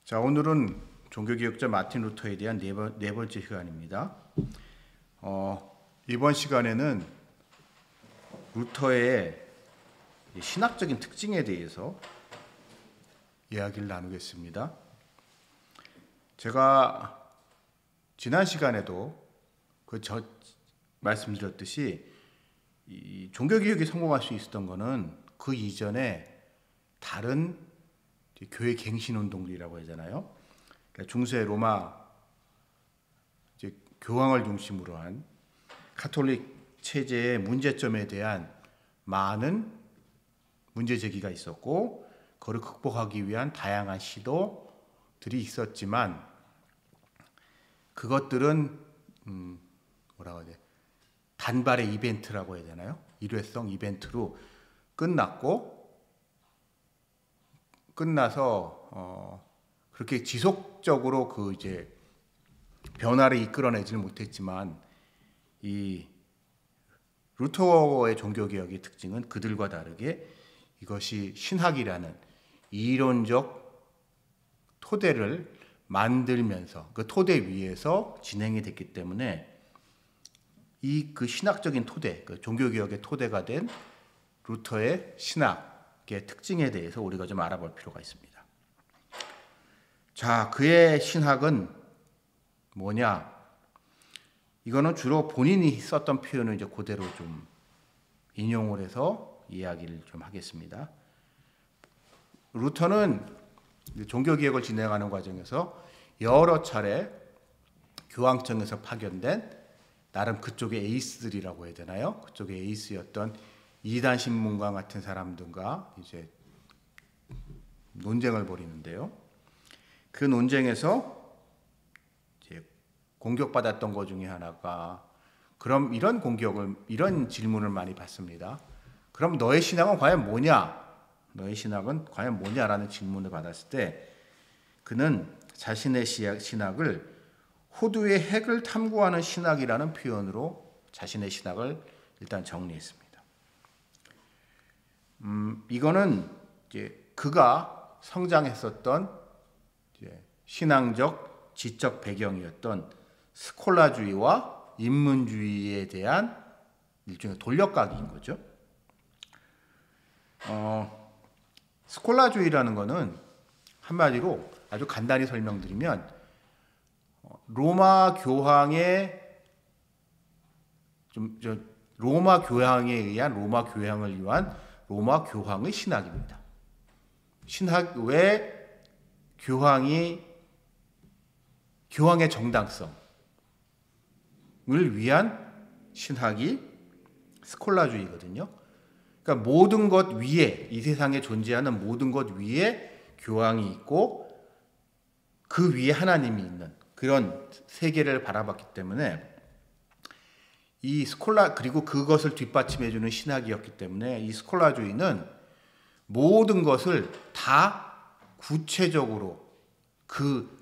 자, 오늘은 종교개혁자 마틴 루터에 대한 네 번째 시간입니다. 이번 시간에는 루터의 신학적인 특징에 대해서 이야기를 나누겠습니다. 제가 지난 시간에도 말씀드렸듯이 이 종교개혁이 성공할 수 있었던 것은 그 이전에 다른 교회 갱신운동들이라고 하잖아요. 그러니까 중세 로마 교황을 중심으로 한 카톨릭 체제의 문제점에 대한 많은 문제 제기가 있었고, 그걸 극복하기 위한 다양한 시도들이 있었지만, 그것들은 뭐라고 해야 돼? 단발의 이벤트라고 해야 되나요? 일회성 이벤트로 끝나서 그렇게 지속적으로 변화를 이끌어내지는 못했지만, 이 루터의 종교개혁의 특징은 그들과 다르게 이것이 신학이라는 이론적 토대를 만들면서 그 토대 위에서 진행이 됐기 때문에 그 신학적인 토대, 그 종교개혁의 토대가 된 루터의 신학의 특징에 대해서 우리가 좀 알아볼 필요가 있습니다. 자, 그의 신학은 뭐냐? 이거는 주로 본인이 썼던 표현을 이제 그대로 좀 인용을 해서 이야기를 좀 하겠습니다. 루터는 종교개혁을 진행하는 과정에서 여러 차례 교황청에서 파견된 나름 그쪽의 에이스들이라고 해야 되나요? 그쪽의 에이스였던 이단 신문관 같은 사람들과 이제 논쟁을 벌이는데요. 그 논쟁에서 이제 공격받았던 것 중에 하나가, 그럼 이런 질문을 많이 받습니다. 그럼 너의 신학은 과연 뭐냐? 너의 신학은 과연 뭐냐라는 질문을 받았을 때, 그는 자신의 신학을 호두의 핵을 탐구하는 신학이라는 표현으로 자신의 신학을 일단 정리했습니다. 이거는 이제 그가 성장했었던 신앙적 지적 배경이었던 스콜라주의와 인문주의에 대한 일종의 돌려가기인 거죠. 스콜라주의라는 것은 한마디로 아주 간단히 설명드리면, 로마 교황에 의한 로마 교황을 위한 로마 교황의 신학입니다. 신학 외 교황의 정당성을 위한 신학이 스콜라주의거든요. 그러니까 모든 것 위에, 이 세상에 존재하는 모든 것 위에 교황이 있고 그 위에 하나님이 있는 그런 세계를 바라봤기 때문에, 그리고 그것을 뒷받침해주는 신학이었기 때문에 이 스콜라주의는 모든 것을 다 구체적으로 그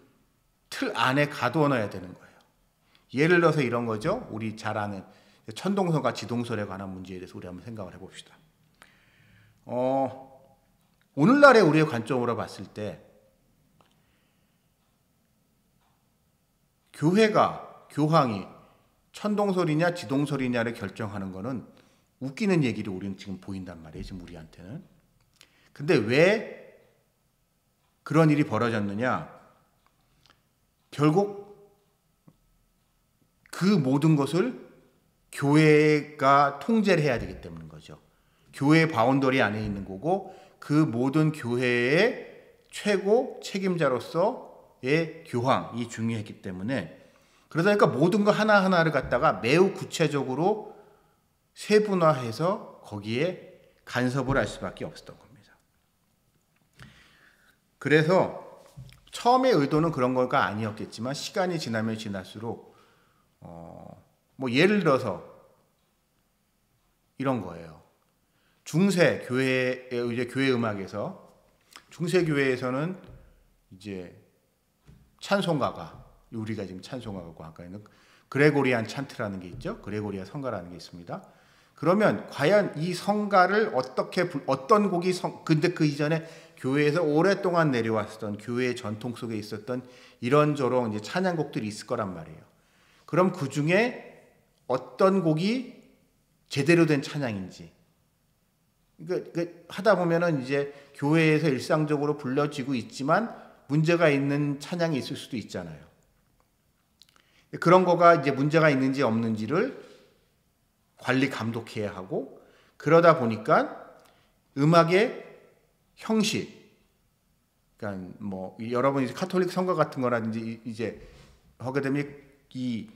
틀 안에 가둬놔야 되는 거예요. 예를 들어서 이런 거죠. 우리 잘 아는 천동설과 지동설에 관한 문제에 대해서 우리 한번 생각을 해봅시다. 오늘날의 우리의 관점으로 봤을 때 교황이 천동설이냐 지동설이냐를 결정하는 거는 웃기는 얘기를 우리는 지금 보인단 말이에요. 지금 우리한테는. 근데 왜 그런 일이 벌어졌느냐? 결국 그 모든 것을 교회가 통제를 해야 되기 때문인 거죠. 교회의 바운더리 안에 있는 거고, 그 모든 교회의 최고 책임자로서의 교황이 중요했기 때문에, 그러다 보니까 모든 거 하나하나를 갖다가 매우 구체적으로 세분화해서 거기에 간섭을 할 수밖에 없었던 겁니다. 그래서 처음의 의도는 그런 거가 아니었겠지만, 시간이 지나면 지날수록 예를 들어서 이런 거예요. 중세 교회 음악에서, 중세 교회에서는 이제 찬송가가, 우리가 지금 찬송가고 아까 있는 그레고리안 찬트라는 게 있죠. 그레고리안 성가라는 게 있습니다. 그러면 과연 이 성가를 어떤 곡이 근데 그 이전에 교회에서 오랫동안 내려왔던 교회의 전통 속에 있었던 이런저런 이제 찬양곡들이 있을 거란 말이에요. 그럼 그 중에 어떤 곡이 제대로 된 찬양인지 하다 보면은 이제 교회에서 일상적으로 불려지고 있지만 문제가 있는 찬양이 있을 수도 있잖아요. 그런 거가 이제 문제가 있는지 없는지를 관리 감독해야 하고, 그러다 보니까 음악의 형식, 그러니까 뭐 여러분이 카톨릭 성가 같은 거라든지 이제 하게 되면 이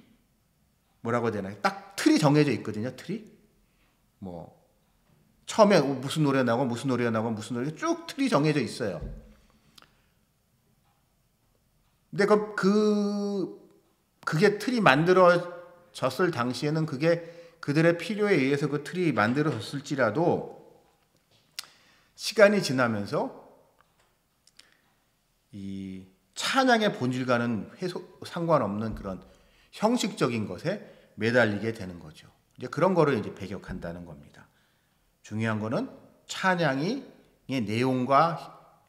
뭐라고 해야 되나요? 딱 틀이 정해져 있거든요. 틀이 뭐 처음에 무슨 노래 나오고 무슨 노래가 나오고 무슨 노래가 쭉 틀이 정해져 있어요. 근데 그게 틀이 만들어졌을 당시에는 그게 그들의 필요에 의해서 그 틀이 만들어졌을지라도 시간이 지나면서 이 찬양의 본질과는 상관없는 그런 형식적인 것에 매달리게 되는 거죠. 이제 그런 거를 이제 배격한다는 겁니다. 중요한 거는 찬양의 내용과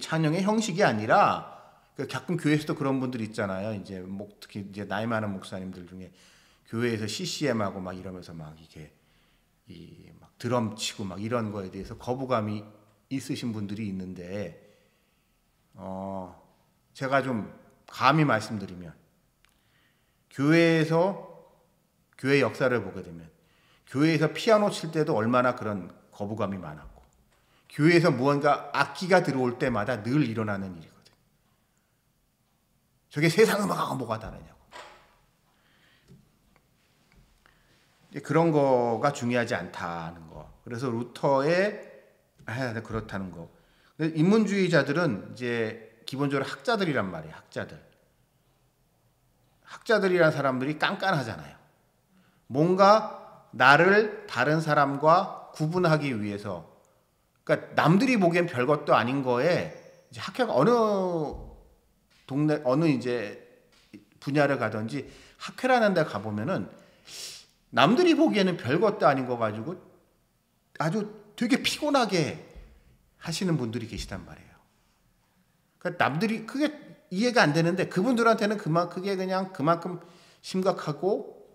찬양의 형식이 아니라, 가끔 교회에서도 그런 분들 있잖아요. 이제 특히 이제 나이 많은 목사님들 중에 교회에서 CCM하고 막 이러면서 막 이게 막 드럼 치고 막 이런 거에 대해서 거부감이 있으신 분들이 있는데, 제가 좀 감히 말씀드리면, 교회 역사를 보게 되면 교회에서 피아노 칠 때도 얼마나 그런 거부감이 많았고, 교회에서 무언가 악기가 들어올 때마다 늘 일어나는 일이거든요. 저게 세상 음악하고 뭐가 다르냐고. 그런 거가 중요하지 않다는 거. 그래서 루터의 그렇다는 거. 인문주의자들은 이제 기본적으로 학자들이란 말이에요. 학자들이란 사람들이 깐깐하잖아요. 뭔가 나를 다른 사람과 구분하기 위해서, 그러니까 남들이 보기엔 별것도 아닌 거에 이제 학회가 어느 동네 어느 이제 분야를 가든지 학회라는 데 가보면은 남들이 보기에는 별것도 아닌 거 가지고 아주 되게 피곤하게 하시는 분들이 계시단 말이에요. 그러니까 남들이 그게 이해가 안 되는데 그분들한테는 그게 그냥 그만큼 심각하고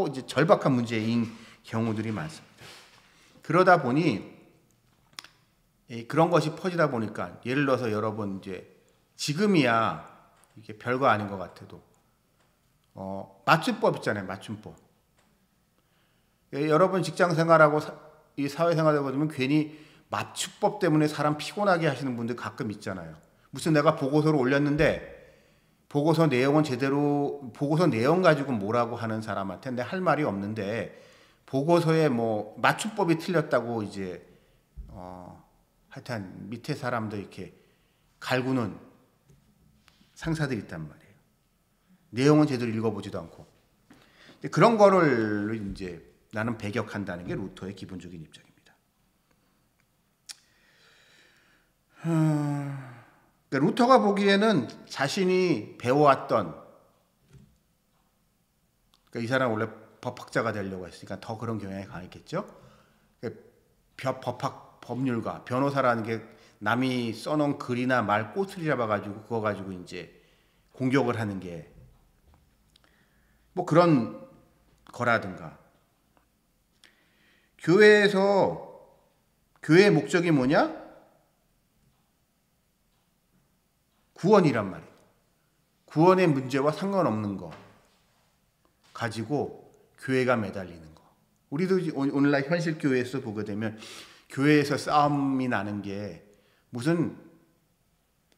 이제 절박한 문제인 경우들이 많습니다. 그러다 보니 그런 것이 퍼지다 보니까, 예를 들어서 여러분 이제 지금이야 이게 별거 아닌 것 같아도 맞춤법 있잖아요. 맞춤법. 여러분 직장 생활하고 이 사회 생활하고 보면 괜히 맞춤법 때문에 사람 피곤하게 하시는 분들 가끔 있잖아요. 무슨 내가 보고서를 올렸는데 보고서 내용 가지고 뭐라고 하는 사람한테 내 할 말이 없는데 보고서에 뭐 맞춤법이 틀렸다고 이제 하여튼 밑에 사람들 이렇게 갈구는 상사들이 있단 말이에요. 내용은 제대로 읽어보지도 않고. 그런 거를 이제 나는 배격한다는 게 루터의 기본적인 입장입니다. 그러니까 루터가 보기에는 자신이 배워왔던, 그러니까 이 사람 원래 법학자가 되려고 했으니까 더 그런 경향이 강했겠죠. 법률가, 변호사라는 게 남이 써놓은 글이나 말 꼬투리 잡아가지고 그거 가지고 이제 공격을 하는 게 뭐 그런 거라든가, 교회의 목적이 뭐냐? 구원이란 말이에요. 구원의 문제와 상관없는 거 가지고 교회가 매달리는 거. 우리도 오늘날 현실 교회에서 보게 되면 교회에서 싸움이 나는 게 무슨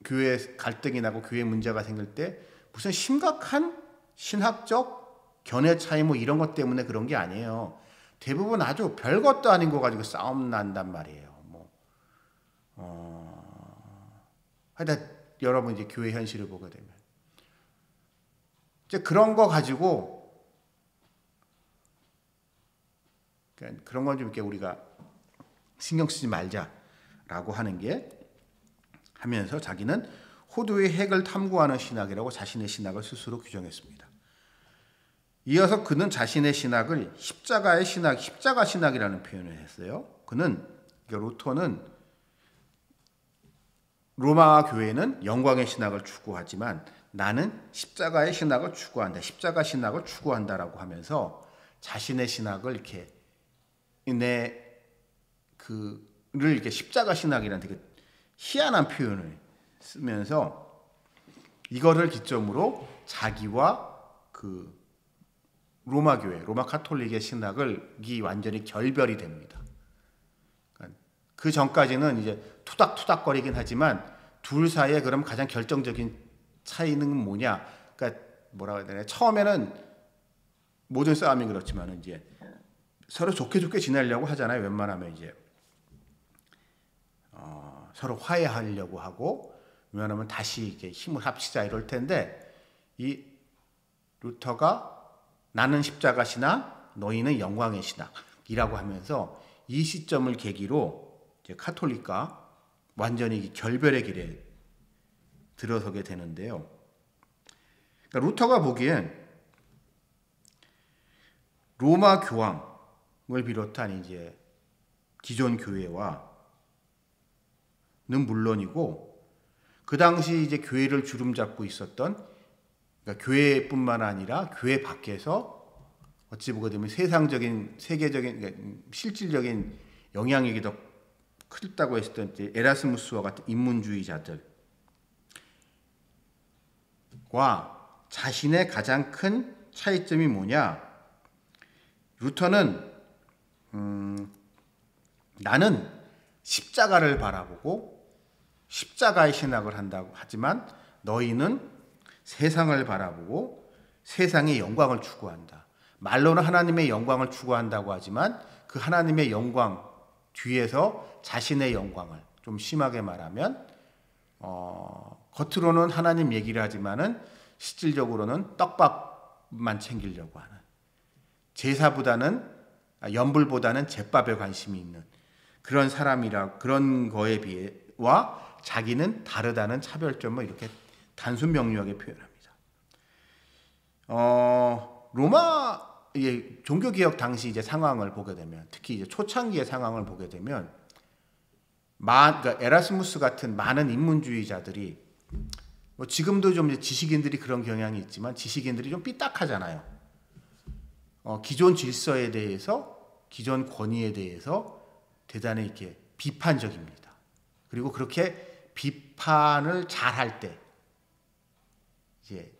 교회 갈등이 나고 교회 문제가 생길 때 무슨 심각한 신학적 견해 차이 뭐 이런 것 때문에 그런 게 아니에요. 대부분 아주 별것도 아닌 거 가지고 싸움 난단 말이에요. 하여튼 여러분 이제 교회 현실을 보게 되면 이제 그런 거 가지고, 그런 건 좀 이렇게 우리가 신경 쓰지 말자라고 하는 게, 하면서 자기는 호도의 핵을 탐구하는 신학이라고 자신의 신학을 스스로 규정했습니다. 이어서 그는 자신의 신학을 십자가 신학이라는 표현을 했어요. 루터는 로마 교회는 영광의 신학을 추구하지만 나는 십자가의 신학을 추구한다. 십자가 신학을 추구한다라고 하면서 자신의 신학을 이렇게 그를 이렇게 십자가 신학이라는 되게 희한한 표현을 쓰면서 이거를 기점으로 자기와 그 로마 교회, 로마 카톨릭의 신학이 완전히 결별이 됩니다. 그 전까지는 이제 투닥투닥거리긴 하지만 둘 사이에 그럼 가장 결정적인 차이는 뭐냐? 그러니까 뭐라고 해야 되나? 처음에는 모든 싸움이 그렇지만 이제 서로 좋게 지내려고 하잖아요. 웬만하면 이제 서로 화해하려고 하고 웬만하면 다시 이렇게 힘을 합치자 이럴 텐데 이 루터가 나는 십자가 신학, 너희는 영광의 신학이라고 하면서 이 시점을 계기로 이제 카톨릭과 완전히 결별의 길에 들어서게 되는데요. 그러니까 루터가 보기엔 로마 교황을 비롯한 이제 기존 교회와는 물론이고 그 당시 이제 교회를 주름잡고 있었던 그러니까 교회뿐만 아니라 교회 밖에서 어찌 보게 되면 세상적인 세계적인 그러니까 실질적인 영향력이 더 크다고 했었던 에라스무스와 같은 인문주의자들과 자신의 가장 큰 차이점이 뭐냐? 루터는 나는 십자가를 바라보고 십자가의 신학을 한다고 하지만 너희는 세상을 바라보고 세상의 영광을 추구한다. 말로는 하나님의 영광을 추구한다고 하지만 그 하나님의 영광 뒤에서 자신의 영광을 좀 심하게 말하면 겉으로는 하나님 얘기를 하지만은 실질적으로는 떡밥만 챙기려고 하는 제사보다는 연불보다는 제밥에 관심이 있는 그런 사람이라 그런 거에 비해와 자기는 다르다는 차별점을 이렇게 단순 명료하게 표현합니다. 로마 종교 개혁 당시 이제 상황을 보게 되면 특히 이제 초창기의 상황을 보게 되면 그러니까 에라스무스 같은 많은 인문주의자들이 뭐 지금도 좀 이제 지식인들이 그런 경향이 있지만 지식인들이 좀 삐딱하잖아요. 기존 질서에 대해서 기존 권위에 대해서 대단히 이렇게 비판적입니다. 그리고 그렇게 비판을 잘할 때 이제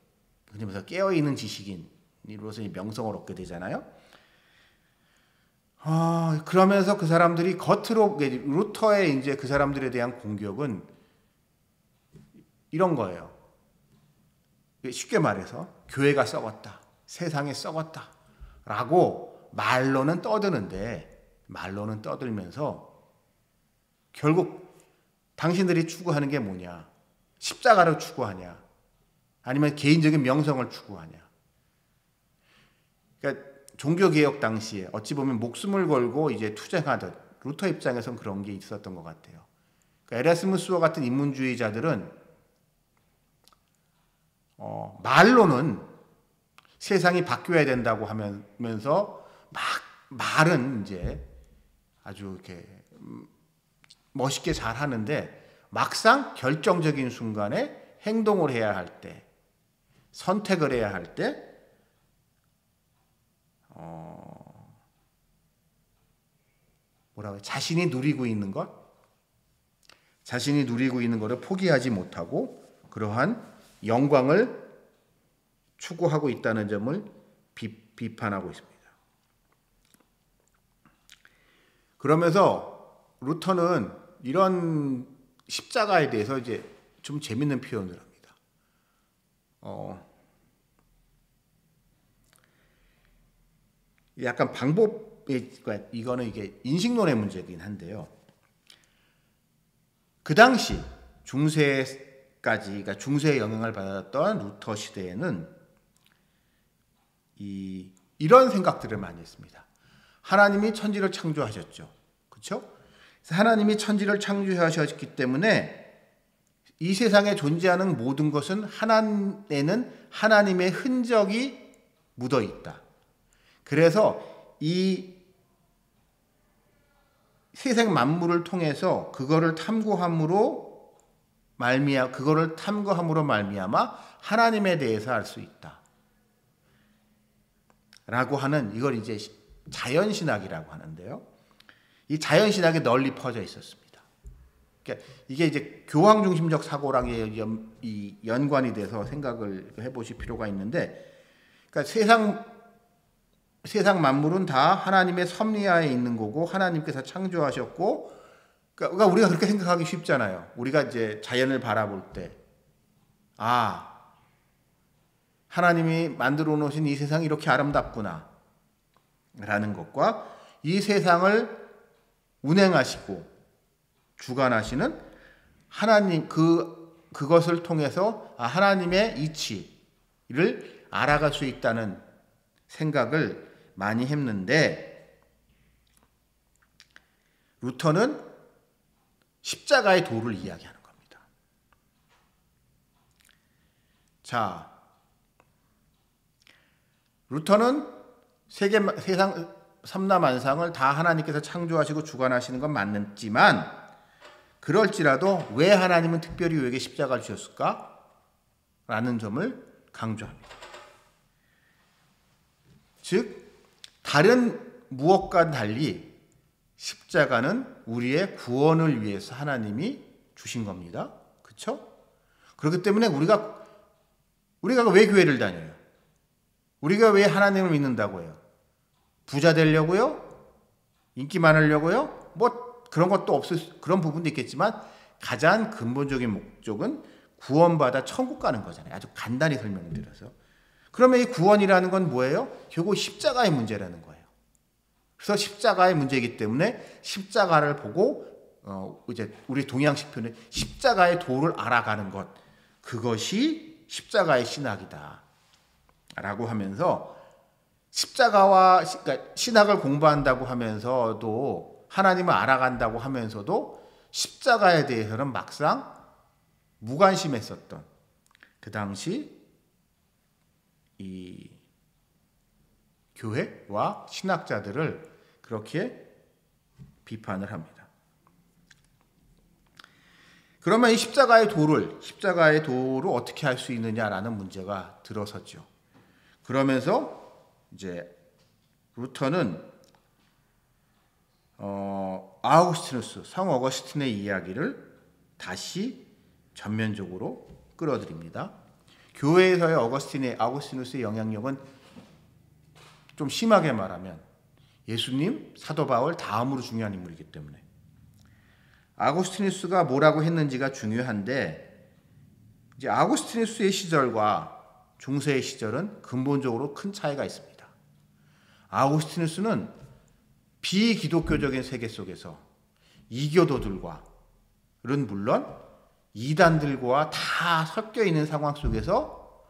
그러면서 깨어 있는 지식인으로서 명성을 얻게 되잖아요. 그러면서 그 사람들이 겉으로 루터의 이제 그 사람들에 대한 공격은 이런 거예요. 쉽게 말해서 교회가 썩었다, 세상이 썩었다라고 말로는 떠들면서 결국 당신들이 추구하는 게 뭐냐? 십자가를 추구하냐? 아니면 개인적인 명성을 추구하냐? 그러니까 종교개혁 당시에 어찌 보면 목숨을 걸고 이제 투쟁하듯 루터 입장에선 그런 게 있었던 것 같아요. 그러니까 에라스무스와 같은 인문주의자들은 말로는 세상이 바뀌어야 된다고 하면서 막 말은 이제 아주 이렇게 멋있게 잘 하는데 막상 결정적인 순간에 행동을 해야 할 때, 선택을 해야 할 때, 자신이 누리고 있는 것을 포기하지 못하고 그러한 영광을 추구하고 있다는 점을 비판하고 있습니다. 그러면서 루터는 이런 십자가에 대해서 이제 좀 재밌는 표현을 합니다. 약간 이거는 이게 인식론의 문제이긴 한데요. 그 당시 중세까지, 그러니까 중세의 영향을 받았던 루터 시대에는 이런 생각들을 많이 했습니다. 하나님이 천지를 창조하셨죠. 그렇죠? 하나님이 천지를 창조하셨기 때문에 이 세상에 존재하는 모든 것은 하나님에는 하나님의 흔적이 묻어 있다. 그래서 이 세상 만물을 통해서 그거를 탐구함으로 그거를 탐구함으로 말미암아 하나님에 대해서 알 수 있다. 라고 하는 이걸 이제 자연신학이라고 하는데요. 이 자연신학이 널리 퍼져 있었습니다. 그러니까 이게 이제 교황 중심적 사고랑 이 연관이 돼서 생각을 해보실 필요가 있는데, 그러니까 세상 만물은 다 하나님의 섭리하에 있는 거고 하나님께서 창조하셨고, 그러니까 우리가 그렇게 생각하기 쉽잖아요. 우리가 이제 자연을 바라볼 때, 하나님이 만들어 놓으신 이 세상이 이렇게 아름답구나 라는 것과, 이 세상을 운행하시고 주관하시는 하나님, 그것을 통해서 하나님의 이치를 알아갈 수 있다는 생각을 많이 했는데, 루터는 십자가의 도를 이야기하는 겁니다. 자, 루터는 세상 삼라만상을 다 하나님께서 창조하시고 주관하시는 건 맞지만, 그럴지라도 왜 하나님은 특별히 우리에게 십자가를 주셨을까? 라는 점을 강조합니다. 즉, 다른 무엇과 달리 십자가는 우리의 구원을 위해서 하나님이 주신 겁니다. 그렇죠? 그렇기 때문에 우리가 왜 교회를 다녀요? 우리가 왜 하나님을 믿는다고 해요? 부자 되려고요? 인기 많으려고요? 뭐 그런 것도 그런 부분도 있겠지만, 가장 근본적인 목적은 구원받아 천국 가는 거잖아요. 아주 간단히 설명을 드려서. 그러면 이 구원이라는 건 뭐예요? 결국 십자가의 문제라는 거예요. 그래서 십자가의 문제이기 때문에 십자가를 보고 이제 우리 동양식 표현은 십자가의 도를 알아가는 것, 그것이 십자가의 신학이다 라고 하면서, 그러니까 신학을 공부한다고 하면서도, 하나님을 알아간다고 하면서도 십자가에 대해서는 막상 무관심했었던 그 당시 이 교회와 신학자들을 그렇게 비판을 합니다. 그러면 이 십자가의 도를 어떻게 할 수 있느냐라는 문제가 들어섰죠. 그러면서 이제 루터는 아우구스티누스, 성 어거스틴의 이야기를 다시 전면적으로 끌어들입니다. 교회에서의 아우구스티누스의 영향력은 좀 심하게 말하면 예수님, 사도 바울 다음으로 중요한 인물이기 때문에, 아우구스티누스가 뭐라고 했는지가 중요한데, 이제 아우구스티누스의 시절과 중세의 시절은 근본적으로 큰 차이가 있습니다. 아우구스티누스는 비기독교적인 세계 속에서 이교도들과는 물론 이단들과 다 섞여 있는 상황 속에서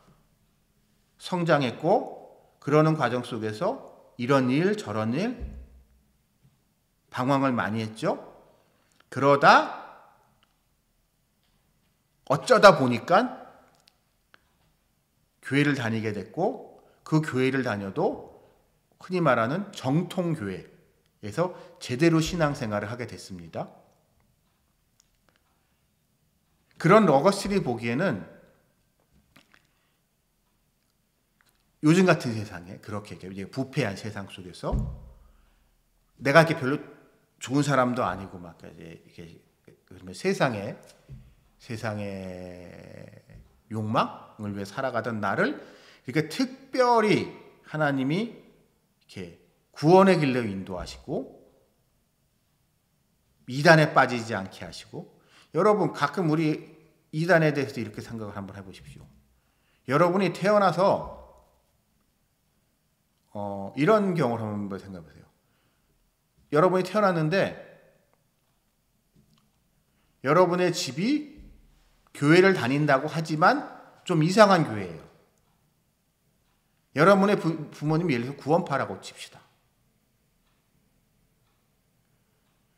성장했고, 그러는 과정 속에서 이런 일 저런 일 방황을 많이 했죠. 그러다 어쩌다 보니까 교회를 다니게 됐고, 그 교회를 다녀도 흔히 말하는 정통교회에서 제대로 신앙생활을 하게 됐습니다. 그런 어거스틴이 보기에는 요즘 같은 세상에, 그렇게 부패한 세상 속에서 내가 이렇게 별로 좋은 사람도 아니고 막 이렇게 세상의 욕망을 위해 살아가던 나를 이렇게 특별히 하나님이 이렇게 구원의 길로 인도하시고 이단에 빠지지 않게 하시고, 여러분 가끔 우리 이단에 대해서 이렇게 생각을 한번 해보십시오. 여러분이 태어나서 이런 경우를 한번 생각해보세요. 여러분이 태어났는데 여러분의 집이 교회를 다닌다고 하지만 좀 이상한 교회예요. 여러분의 부모님이 예를 들어서 구원파라고 칩시다.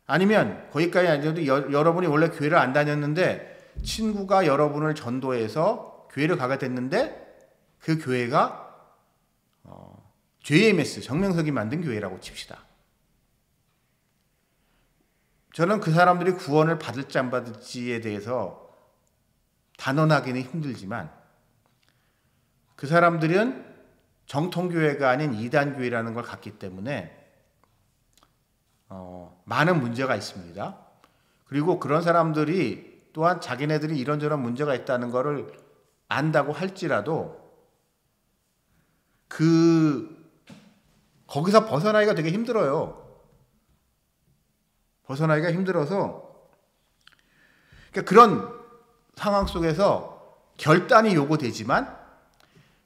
아니면 거기까지 아니어도 여러분이 원래 교회를 안 다녔는데 친구가 여러분을 전도해서 교회를 가게 됐는데, 그 교회가 JMS, 정명석이 만든 교회라고 칩시다. 저는 그 사람들이 구원을 받을지 안 받을지에 대해서 단언하기는 힘들지만 그 사람들은 정통교회가 아닌 이단교회라는 걸 갖기 때문에 많은 문제가 있습니다. 그리고 그런 사람들이 또한 자기네들이 이런저런 문제가 있다는 것을 안다고 할지라도 거기서 벗어나기가 되게 힘들어요. 벗어나기가 힘들어서 그러니까 그런 상황 속에서 결단이 요구되지만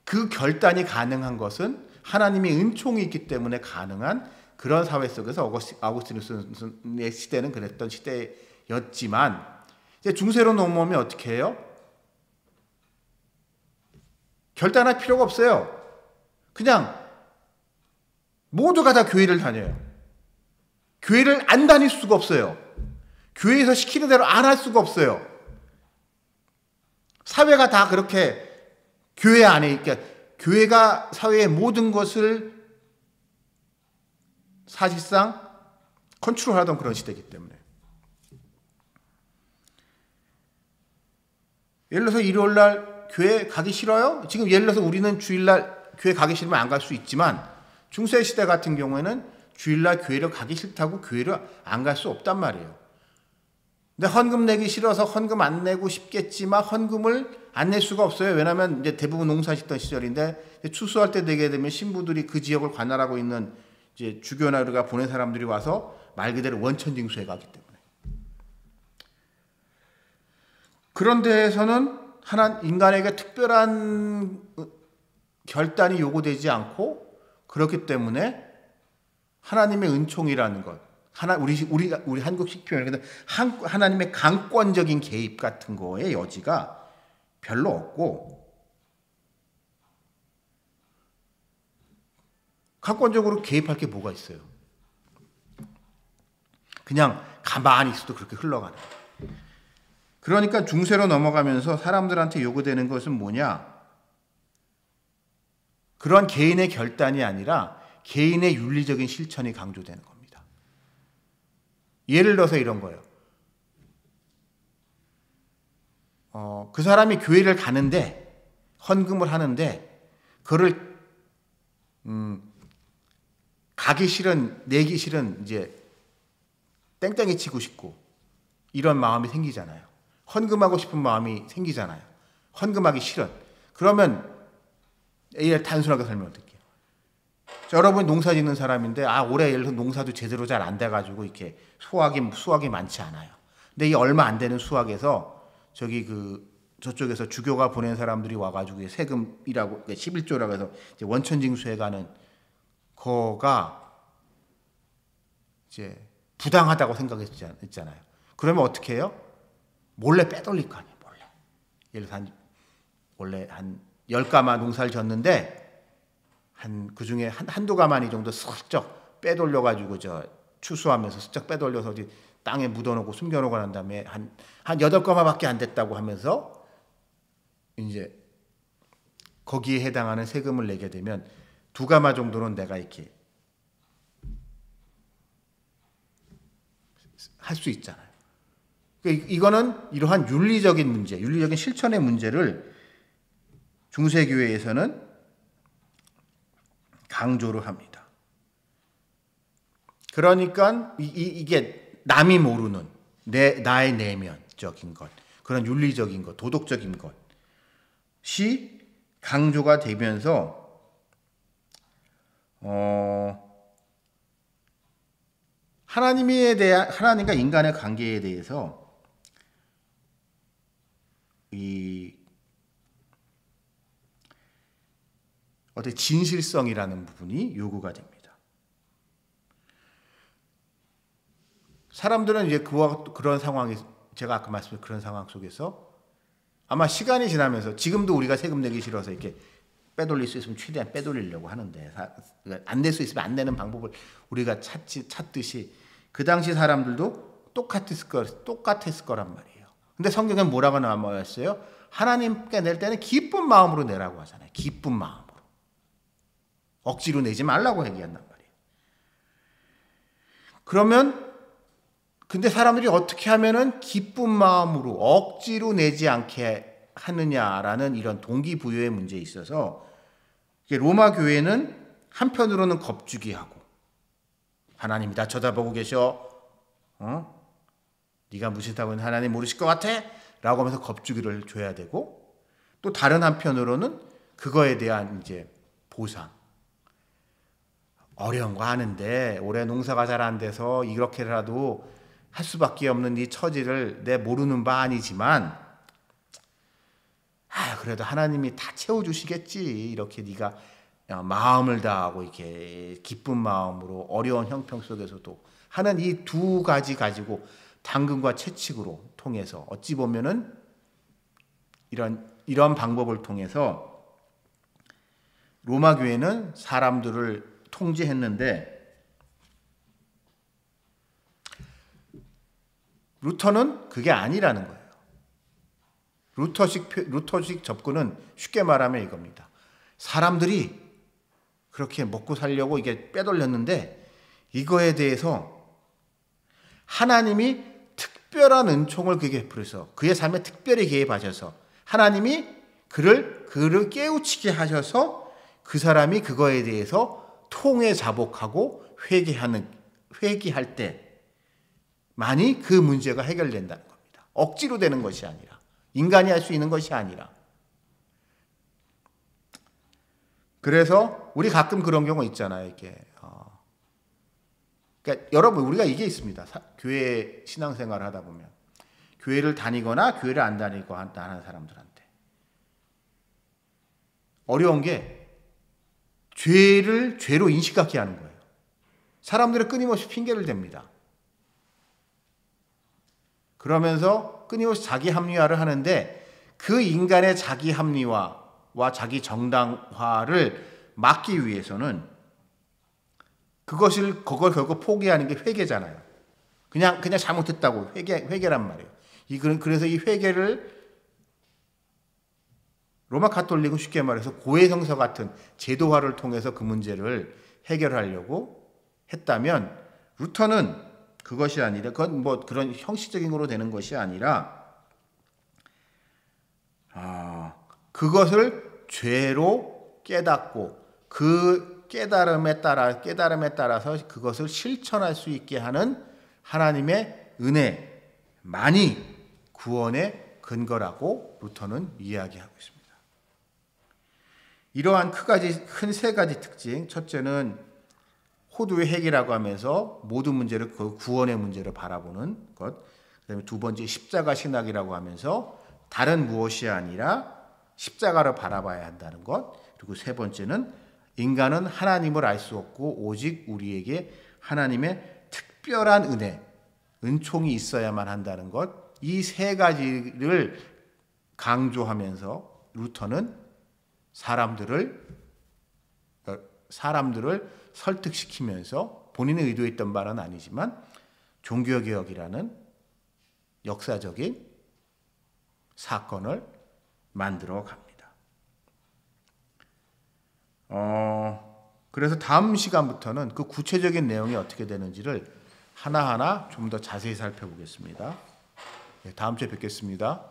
그 결단이 가능한 것은 하나님의 은총이 있기 때문에 가능한 그런 사회 속에서 아우구스티누스의 시대는 그랬던 시대였지만 이제 중세로 넘어오면 어떻게 해요? 결단할 필요가 없어요. 그냥 모두가 다 교회를 다녀요. 교회를 안 다닐 수가 없어요. 교회에서 시키는 대로 안 할 수가 없어요. 사회가 다 그렇게 교회 안에, 그러니까 교회가 사회의 모든 것을 사실상 컨트롤하던 그런 시대이기 때문에. 예를 들어서 일요일날 교회 가기 싫어요? 지금 예를 들어서 우리는 주일날 교회 가기 싫으면 안 갈 수 있지만 중세 시대 같은 경우에는 주일날 교회를 가기 싫다고 교회를 안 갈 수 없단 말이에요. 근데 헌금 내기 싫어서 헌금 안 내고 싶겠지만 헌금을 안 낼 수가 없어요. 왜냐하면 이제 대부분 농사 짓던 시절인데 추수할 때 되게 되면 신부들이 그 지역을 관할하고 있는 이제 주교나 우리가 보낸 사람들이 와서 말 그대로 원천징수해 가기 때문에. 그런 데에서는 인간에게 특별한 결단이 요구되지 않고 그렇기 때문에 하나님의 은총이라는 것, 우리 한국식 표현은 하나님의 강권적인 개입 같은 거에 여지가 별로 없고, 강권적으로 개입할 게 뭐가 있어요? 그냥 가만히 있어도 그렇게 흘러가는. 그러니까 중세로 넘어가면서 사람들한테 요구되는 것은 뭐냐? 그런 개인의 결단이 아니라 개인의 윤리적인 실천이 강조되는 겁니다. 예를 들어서 이런 거예요. 그 사람이 교회를 가는데 헌금을 하는데 그거를 가기 싫은, 내기 싫은 이제 땡땡이 치고 싶고 이런 마음이 생기잖아요. 헌금하고 싶은 마음이 생기잖아요. 헌금하기 싫은. 그러면 단순하게 설명을 드릴게요. 여러분 농사 짓는 사람인데 올해 예를 들어서 농사도 제대로 잘 안 돼가지고 이렇게 수확이 많지 않아요. 근데 이 얼마 안 되는 수확에서 저쪽에서 주교가 보낸 사람들이 와가지고 세금이라고 11조라고 해서 이제 원천징수해가는 거가 이제 부당하다고 생각했잖아요. 그러면 어떻게 해요? 몰래 빼돌릴 거 아니에요. 몰래. 예를 들어서 원래 한 10가마 농사를 졌는데 그 중에 한두 가마니 정도 슬쩍 빼돌려가지고 추수하면서 슬쩍 빼돌려서 어디 땅에 묻어놓고 숨겨놓고 난 다음에 한 8가마밖에 안 됐다고 하면서 이제 거기에 해당하는 세금을 내게 되면 2가마 정도는 내가 이렇게 할 수 있잖아요. 그러니까 이거는 이러한 윤리적인 문제, 윤리적인 실천의 문제를 중세교회에서는 강조를 합니다. 그러니까 이게 남이 모르는 나의 내면적인 것, 그런 윤리적인 것, 도덕적인 것이 강조가 되면서 하나님과 인간의 관계에 대해서 어떤 진실성이라는 부분이 요구가 됩니다. 사람들은 이제 그런 상황에, 제가 아까 말씀드린 그런 상황 속에서 아마 시간이 지나면서 지금도 우리가 세금 내기 싫어서 이렇게 빼돌릴 수 있으면 최대한 빼돌리려고 하는데 안 낼 수 있으면 안 내는 방법을 우리가 찾듯이 그 당시 사람들도 똑같았을 거란 말이에요. 근데 성경엔 뭐라고 나와있어요? 하나님께 낼 때는 기쁜 마음으로 내라고 하잖아요. 기쁜 마음으로. 억지로 내지 말라고 얘기한단 말이에요. 그러면 근데 사람들이 어떻게 하면은 기쁜 마음으로 억지로 내지 않게 하느냐라는 이런 동기부여의 문제에 있어서 로마 교회는 한편으로는 겁주기하고 하나님이 다 쳐다보고 계셔. 네가 무엇이라고 하나님 모르실 것 같아? 라고 하면서 겁주기를 줘야 되고 또 다른 한편으로는 그거에 대한 이제 보상. 어려운 거 하는데 올해 농사가 잘 안 돼서 이렇게라도 할 수밖에 없는 네 처지를 내 모르는 바 아니지만 그래도 하나님이 다 채워주시겠지. 이렇게 네가 마음을 다하고 이렇게 기쁜 마음으로 어려운 형편 속에서도 하는 이 두 가지 가지고 당근과 채찍으로 통해서 어찌 보면은 이런 방법을 통해서 로마 교회는 사람들을 통제했는데 루터는 그게 아니라는 거예요. 루터식 접근은 쉽게 말하면 이겁니다. 사람들이 그렇게 먹고 살려고 이게 빼돌렸는데 이거에 대해서 하나님이 특별한 은총을 그에게 베풀어서 그의 삶에 특별히 개입하셔서 하나님이 그를 깨우치게 하셔서 그 사람이 그거에 대해서 통회 자복하고 회개할 때만이 그 문제가 해결된다는 겁니다. 억지로 되는 것이 아니라 인간이 할 수 있는 것이 아니라. 그래서 우리 가끔 그런 경우 있잖아요. 이렇게 그러니까 여러분 우리가 이게 있습니다. 교회 신앙생활을 하다 보면 교회를 다니거나 교회를 안 다니거나 하는 사람들한테 어려운 게 죄를 죄로 인식하게 하는 거예요. 사람들은 끊임없이 핑계를 댑니다. 그러면서 끊임없이 자기 합리화를 하는데 그 인간의 자기 합리화와 자기 정당화를 막기 위해서는 그걸 결국 포기하는 게 회개잖아요. 그냥 잘못했다고 회개란 말이에요. 그래서 이 회개를 로마 가톨릭은 쉽게 말해서 고해성사 같은 제도화를 통해서 그 문제를 해결하려고 했다면 루터는 그것이 아니라 그건 뭐 그런 형식적인 거로 되는 것이 아니라 그것을 죄로 깨닫고 그 깨달음에 따라서 그것을 실천할 수 있게 하는 하나님의 은혜만이 구원의 근거라고 루터는 이야기하고 있습니다. 이러한 큰 세 가지 특징, 첫째는 호두의 핵이라고 하면서 모든 문제를 그 구원의 문제를 바라보는 것, 그다음에 두 번째 십자가 신학이라고 하면서 다른 무엇이 아니라 십자가를 바라봐야 한다는 것, 그리고 세 번째는 인간은 하나님을 알 수 없고 오직 우리에게 하나님의 특별한 은총이 있어야만 한다는 것, 이 세 가지를 강조하면서 루터는 사람들을 설득시키면서 본인이 의도했던 바는 아니지만 종교개혁이라는 역사적인 사건을 만들어 갑니다. 그래서 다음 시간부터는 그 구체적인 내용이 어떻게 되는지를 하나하나 좀 더 자세히 살펴보겠습니다. 다음 주에 뵙겠습니다.